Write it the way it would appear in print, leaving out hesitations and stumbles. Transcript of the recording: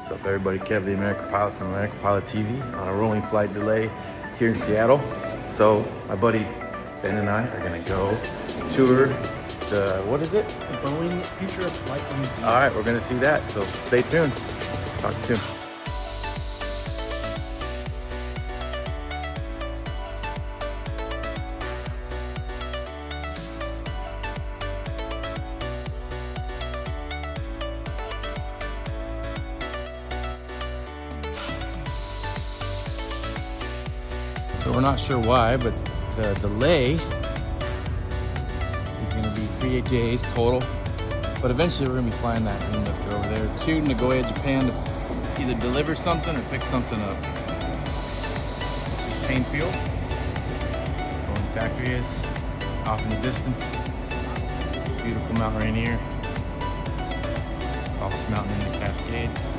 What's up, everybody? Kev, the American Pilot from American Pilot TV on a rolling flight delay here in Seattle. So my buddy Ben and I are gonna go tour the, what is it? The Boeing Future of Flight Museum. All right, we're gonna see that. So stay tuned. Talk soon. So we're not sure why, but the delay is going to be 3 days total. But eventually we're going to be flying that wing lifter over there to Nagoya, Japan to either deliver something or pick something up. This is Painfield. Where the factory is. Off in the distance. Beautiful Mount Rainier. Tallest mountain in the Cascades.